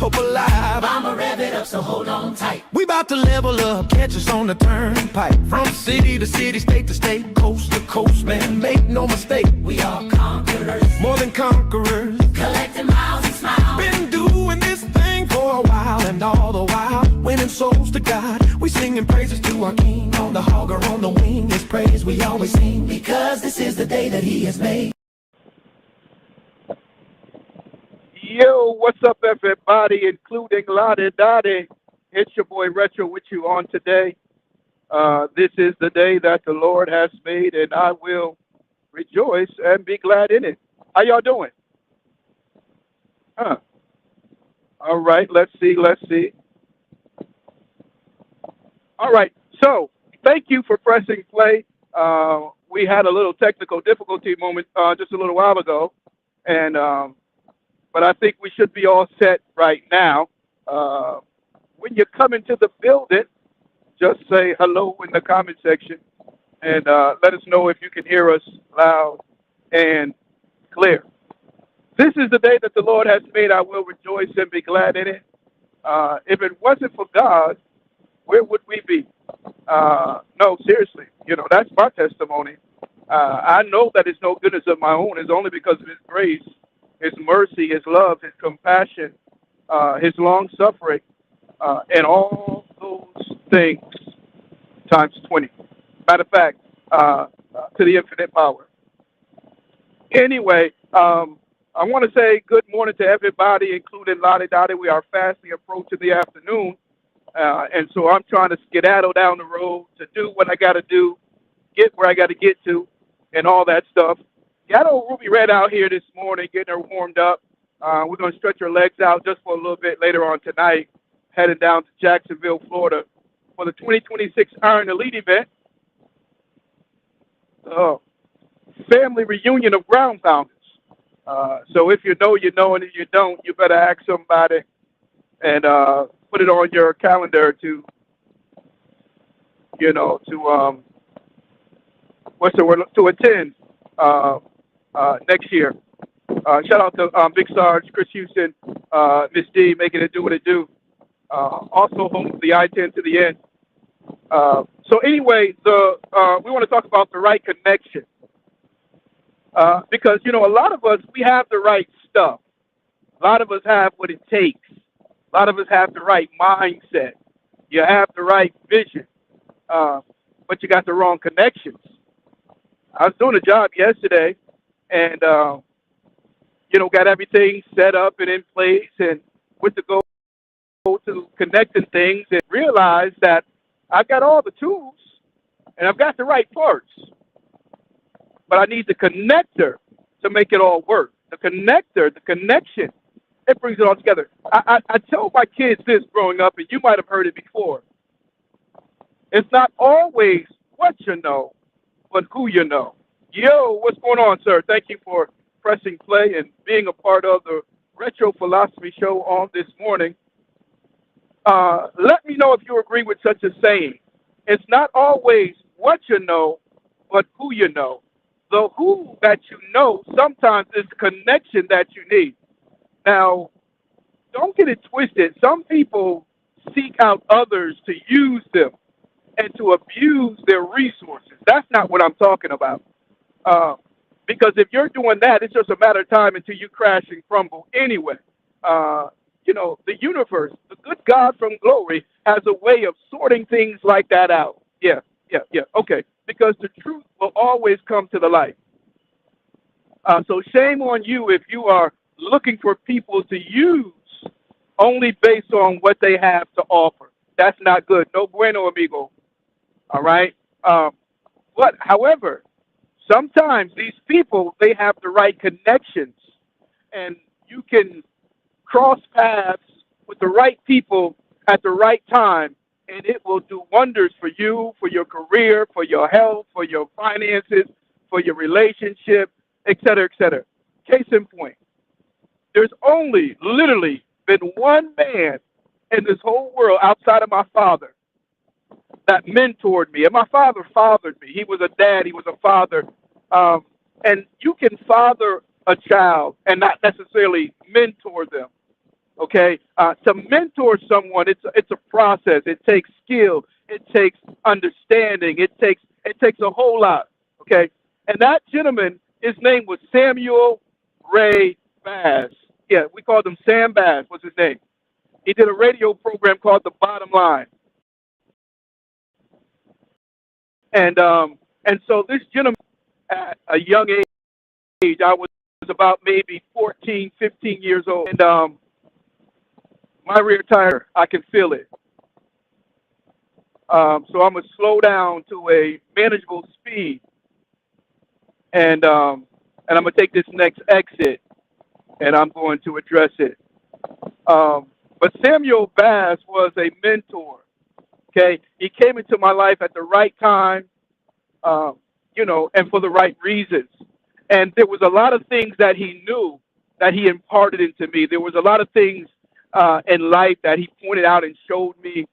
hope alive. I'ma rev it up, so hold on tight. We about to level up, catch us on the turnpike. From city to city, state to state, coast to coast, man, make no mistake. We are conquerors, More than conquerors. collecting miles and smiles. Been doing this thing for a while, and all the while winning souls to God. We singing praises to our King. On the hog or on the wing, His praise we always sing, Because this is the day that He has made. Yo, what's up, everybody, including Lottie Dottie? It's your boy Retro with you on today. This is the day that the Lord has made, and I will rejoice and be glad in it. How y'all doing? All right, let's see. All right, so thank you for pressing play. We had a little technical difficulty moment just a little while ago, and but I think we should be all set right now. When you come into the building, just say hello in the comment section and let us know if you can hear us loud and clear. This is the day that the Lord has made. I will rejoice and be glad in it. If it wasn't for God, where would we be? No, seriously, that's my testimony. I know that it's no goodness of my own. It's only because of His grace, His mercy, His love, His compassion, His long suffering, and all those things times 20. Matter of fact, to the infinite power. Anyway, I want to say good morning to everybody, including Lottie Dottie. We are fastly approaching the afternoon, and so I'm trying to skedaddle down the road to do what I got to do, get where I got to get to, and all that stuff. Got old Ruby Red out here this morning, getting her warmed up. We're going to stretch her legs out just for a little bit later on tonight, heading down to Jacksonville, Florida, for the 2026 Iron Elite event. Family reunion of ground pounders. So if you know, you know, and if you don't, you better ask somebody and put it on your calendar to attend next year. Shout out to Big Sarge, Chris Houston, Miss D, making it do what it do. Also home to the I-10 to the end. So anyway, we want to talk about the right connection. Because, a lot of us, we have the right stuff. A lot of us have what it takes. A lot of us have the right mindset. You have the right vision. But you got the wrong connections. I was doing a job yesterday and, got everything set up and in place and went to go to connecting things and realized that I've got all the tools and I've got the right parts. But I need the connector to make it all work. The connector, the connection, it brings it all together. I tell my kids this growing up, and you might have heard it before. It's not always what you know, but who you know. Yo, what's going on, sir? Thank you for pressing play and being a part of the Retro Philosophy Show on this morning. Let me know if you agree with such a saying. It's not always what you know, but who you know. The who that you know sometimes is the connection that you need. Now, don't get it twisted. Some people seek out others to use them and to abuse their resources. That's not what I'm talking about. Because if you're doing that, it's just a matter of time until you crash and crumble anyway. The universe, the good God from glory, has a way of sorting things like that out. Yeah, okay. Because the truth will always come to the light. So shame on you if you are looking for people to use only based on what they have to offer. That's not good. No bueno, amigo. All right? But, however, sometimes these people, they have the right connections. And you can cross paths with the right people at the right time, and it will do wonders for you, for your career, for your health, for your finances, for your relationship, et cetera, et cetera. Case in point, there's only literally been one man in this whole world outside of my father that mentored me. And my father fathered me. He was a dad. He was a father. And you can father a child and not necessarily mentor them. Okay, to mentor someone, it's a process. It takes skill. It takes understanding. It takes a whole lot. Okay, and that gentleman, his name was Samuel Ray Bass. Yeah, we called him Sam Bass. Was his name? He did a radio program called The Bottom Line, and so this gentleman, at a young age, I was about maybe 14, 15 years old, and my rear tire, I can feel it. So I'm gonna slow down to a manageable speed, and I'm gonna take this next exit, and I'm going to address it. But Samuel Bass was a mentor. Okay, he came into my life at the right time, and for the right reasons. And there was a lot of things that he knew that he imparted into me. There was a lot of things in life that he pointed out and showed me,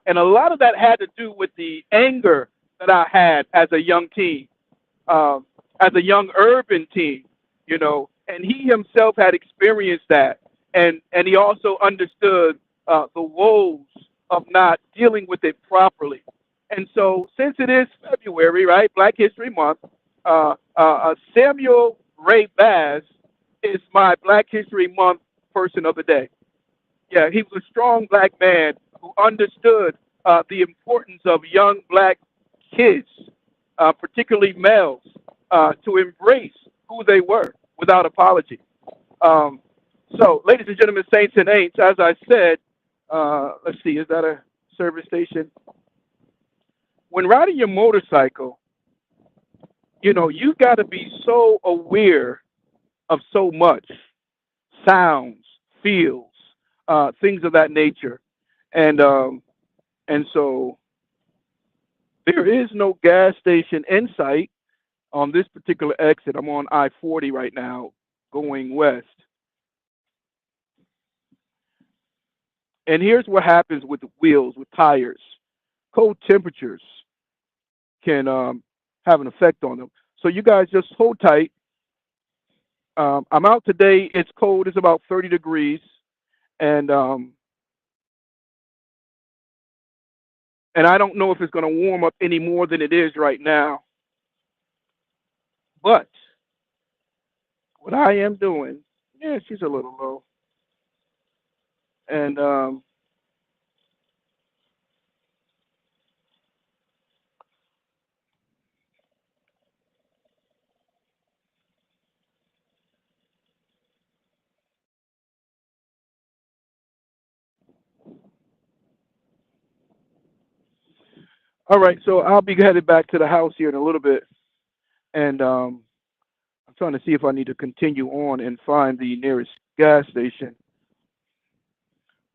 and a lot of that had to do with the anger that I had as a young teen, um, as a young urban teen, and he himself had experienced that, and he also understood the woes of not dealing with it properly. And so, since it is February, right, Black History Month, Samuel Ray Bass is my Black History Month person of the day. Yeah, he was a strong black man who understood the importance of young black kids, particularly males, to embrace who they were without apology. Um, so, ladies and gentlemen, saints and ain'ts, as I said, let's see, is that a service station? When riding your motorcycle, you've got to be so aware of so much sounds, feels, things of that nature. And so there is no gas station in sight on this particular exit. I'm on I-40 right now going west. And here's what happens with the wheels, with tires. Cold temperatures can have an effect on them. So you guys just hold tight. I'm out today. It's cold. It's about 30 degrees. And and I don't know if it's going to warm up any more than it is right now. But what I am doing, yeah, she's a little low. And all right, so I'll be headed back to the house here in a little bit. And I'm trying to see if I need to continue on and find the nearest gas station.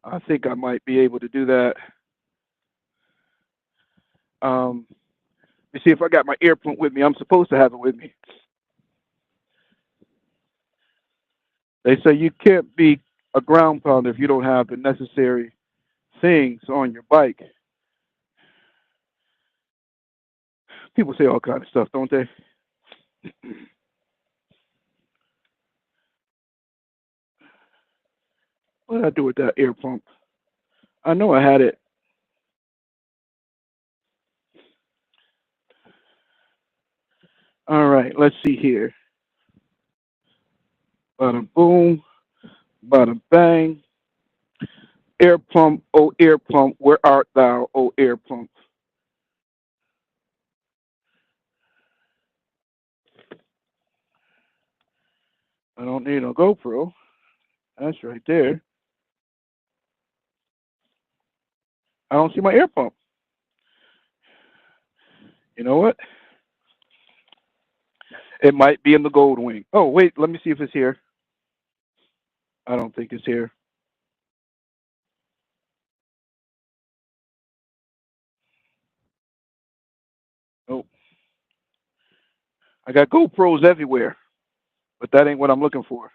I think I might be able to do that. Let me see if I got my earplug with me. I'm supposed to have it with me. They say you can't be a ground pounder if you don't have the necessary things on your bike. People say all kinds of stuff, don't they? What did I do with that air pump? I know I had it. All right, let's see here. Bada boom, bada bang. Air pump, where art thou, O air pump? I don't need no GoPro. That's right there. I don't see my air pump. You know what? It might be in the gold wing. Oh, wait, let me see if it's here. I don't think it's here. Nope. I got GoPros everywhere, but that ain't what I'm looking for.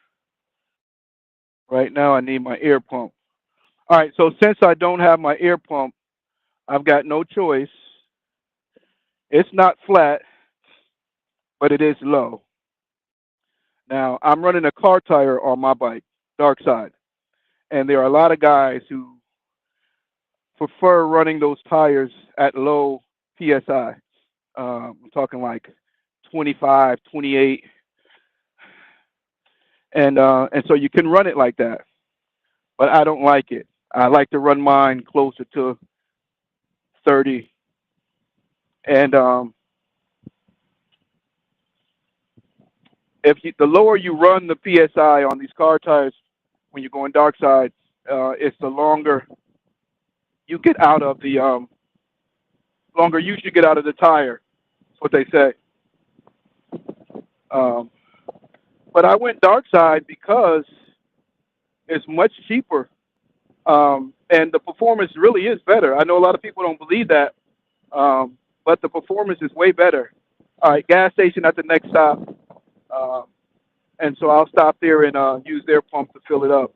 Right now, I need my air pump. All right, so since I don't have my air pump, I've got no choice. It's not flat, but it is low. Now, I'm running a car tire on my bike, dark side. And there are a lot of guys who prefer running those tires at low psi. I'm talking like 25, 28, and so you can run it like that. But I don't like it. I like to run mine closer to 30. And the lower you run the psi on these car tires when you're going dark side, it's the you get out of the longer you should get out of the tire. That's what they say. Um, but I went dark side because it's much cheaper, and the performance really is better. I know a lot of people don't believe that, but the performance is way better. All right, gas station at the next stop, uh, and so I'll stop there and use their pump to fill it up.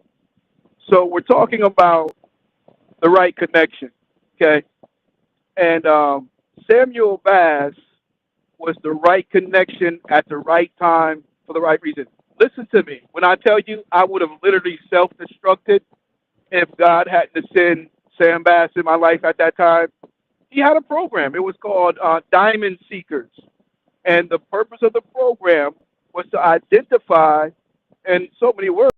So we're talking about the right connection, okay? And Samuel Bass was the right connection at the right time for the right reason. Listen to me. When I tell you I would have literally self-destructed if God hadn't sent Sam Bass in my life at that time. He had a program. It was called Diamond Seekers. And the purpose of the program was to identify, in so many words,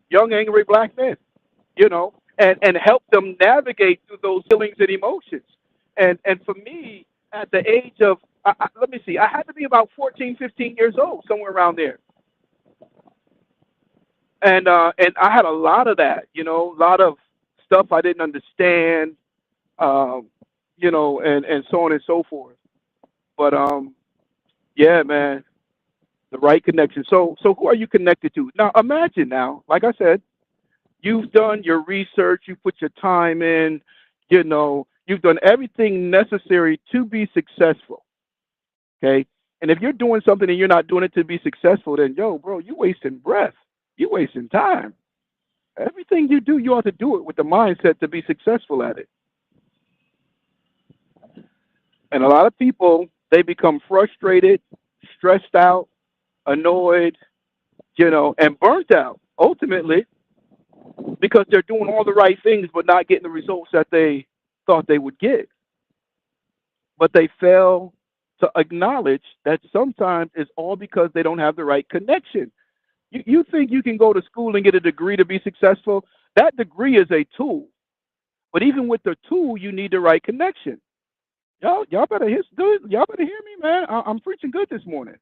young, angry black men, and help them navigate through those feelings and emotions. And for me, at the age of, let me see, I had to be about 14, 15 years old, somewhere around there. And I had a lot of that, a lot of stuff I didn't understand, um, and so on and so forth. But yeah, man, the right connection. So who are you connected to? Now imagine now, like I said, you've done your research, you put your time in, you've done everything necessary to be successful. Okay. And if you're doing something and you're not doing it to be successful, then yo, bro, you wasting breath. You wasting time. Everything you do, you ought to do it with the mindset to be successful at it. And a lot of people, they become frustrated, stressed out, annoyed, and burnt out ultimately because they're doing all the right things but not getting the results that they thought they would get. But they fail to acknowledge that sometimes it's all because they don't have the right connection. You think you can go to school and get a degree to be successful? That degree is a tool. But even with the tool, you need the right connection. Y'all better y'all better hear me, man. I'm preaching good this morning.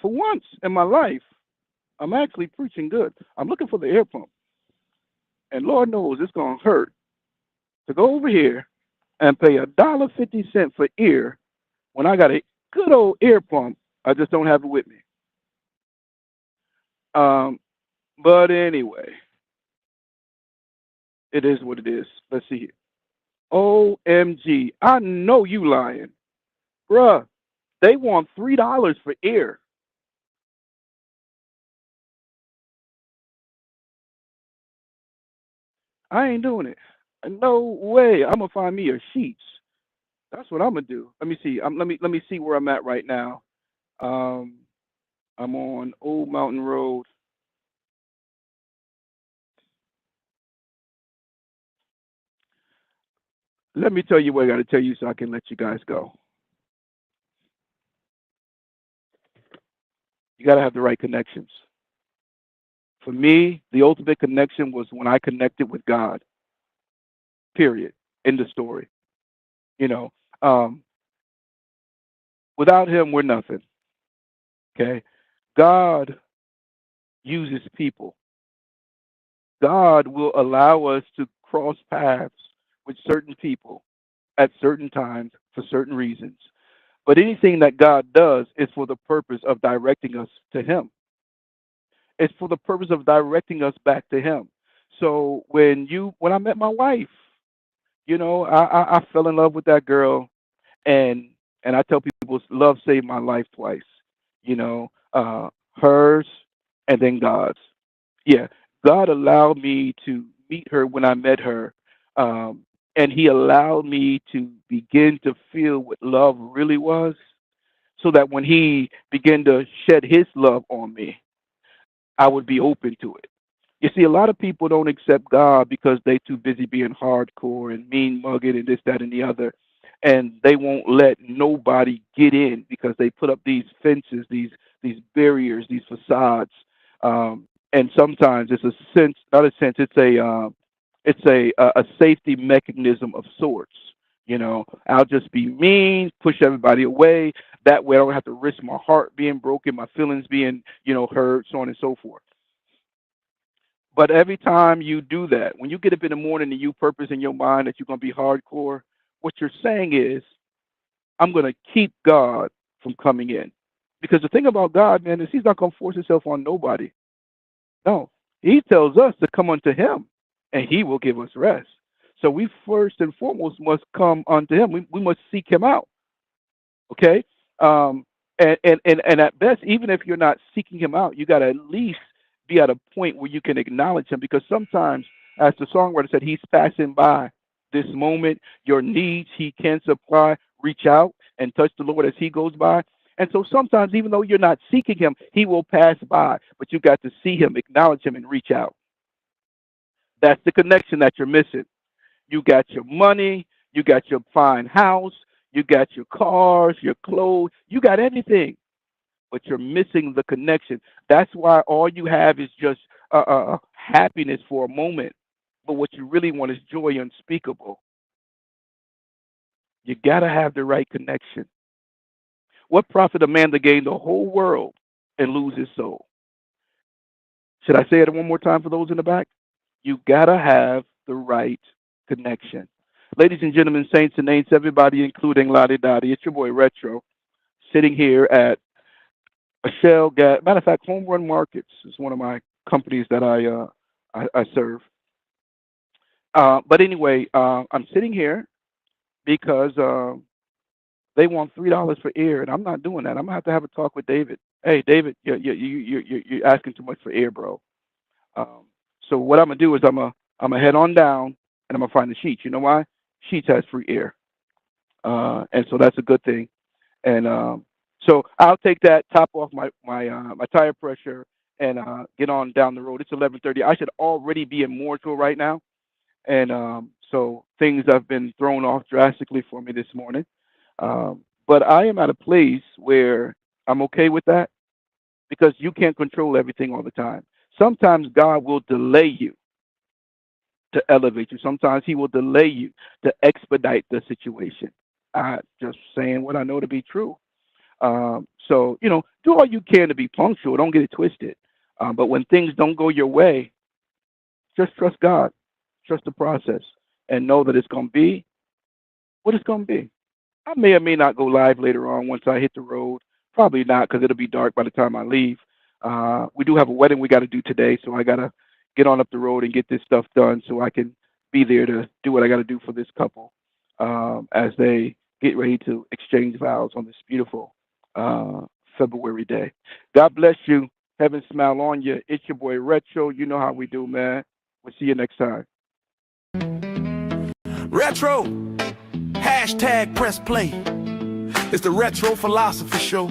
For once in my life, I'm actually preaching good. I'm looking for the air pump. And Lord knows it's gonna hurt to go over here and pay $1.50 for air when I got a good old air pump. I just don't have it with me. But anyway, it is what it is. Let's see here. OMG. I know you lying. Bruh, they want $3 for air. I ain't doing it. No way. I'm gonna find me a sheets. That's what I'm gonna do. Let me see. Let me see where I'm at right now. Um, I'm on Old Mountain Road. Let me tell you what I got to tell you so I can let you guys go. You got to have the right connections. For me, the ultimate connection was when I connected with God. Period. End of story. You know, um, without Him, we're nothing. Okay. God uses people. God will allow us to cross paths with certain people at certain times for certain reasons. But anything that God does is for the purpose of directing us to Him. It's for the purpose of directing us back to Him. So when I met my wife, I fell in love with that girl, and I tell people love saved my life twice. Hers and then God's. Yeah, God allowed me to meet her when I met her, and He allowed me to begin to feel what love really was, so that when He began to shed His love on me, I would be open to it. You see, a lot of people don't accept God because they too busy being hardcore and mean mugging and this, that, and the other, and they won't let nobody get in because they put up these fences, these barriers, these facades, and sometimes it's a sense, not a sense, it's a safety mechanism of sorts. You know, I'll just be mean, push everybody away. That way, I don't have to risk my heart being broken, my feelings being, hurt, so on and so forth. But every time you do that, when you get up in the morning and you purpose in your mind that you're going to be hardcore, what you're saying is, I'm going to keep God from coming in. Because the thing about God, man, is He's not going to force Himself on nobody. No, He tells us to come unto Him, and He will give us rest. So we first and foremost must come unto Him. We must seek Him out. Okay, um, and at best, even if you're not seeking Him out, you got to at least be at a point where you can acknowledge Him, because sometimes, as the songwriter said, He's passing by this moment. Your needs He can supply. Reach out and touch the Lord as He goes by. And so sometimes, even though you're not seeking Him, He will pass by, but you got to see Him, acknowledge Him, and reach out. That's the connection that you're missing. You got your money, you got your fine house, you got your cars, your clothes, you got everything, but you're missing the connection. That's why all you have is just happiness for a moment, but what you really want is joy unspeakable. You got to have the right connection. What profit a man to gain the whole world and lose his soul? Should I say it one more time for those in the back? You got to have the right connection. Ladies and gentlemen, saints and ain'ts, everybody, including Lottie Dottie, it's your boy Retro, sitting here at a Shell gas. Matter of fact, Home Run Markets is one of my companies that I serve. But anyway, I'm sitting here because they want $3 for air, and I'm not doing that. I'm gonna have a talk with David. Hey, David, you're asking too much for air, bro. Um, so what I'm gonna do is I'm gonna head on down and I'm gonna find the Sheets. You know why? Sheets has free air, and so that's a good thing. And so I'll take that, top off my tire pressure, and get on down the road. It's 11:30. I should already be in Mooresville right now, and so things have been thrown off drastically for me this morning. But I am at a place where I'm okay with that, because you can't control everything all the time. Sometimes God will delay you to elevate you. Sometimes He will delay you to expedite the situation. I just saying what I know to be true. So, do all you can to be punctual. Don't get it twisted. But when things don't go your way, just trust God, trust the process, and know that it's going to be what it's going to be. I may or may not go live later on once I hit the road. Probably not, because it'll be dark by the time I leave. We do have a wedding we got to do today, so I got to get on up the road and get this stuff done so I can be there to do what I got to do for this couple as they get ready to exchange vows on this beautiful February day. God bless you. Heaven smile on you. It's your boy Retro. You know how we do, man. We'll see you next time. Retro, hashtag press play. It's the Retro Philosophy Show.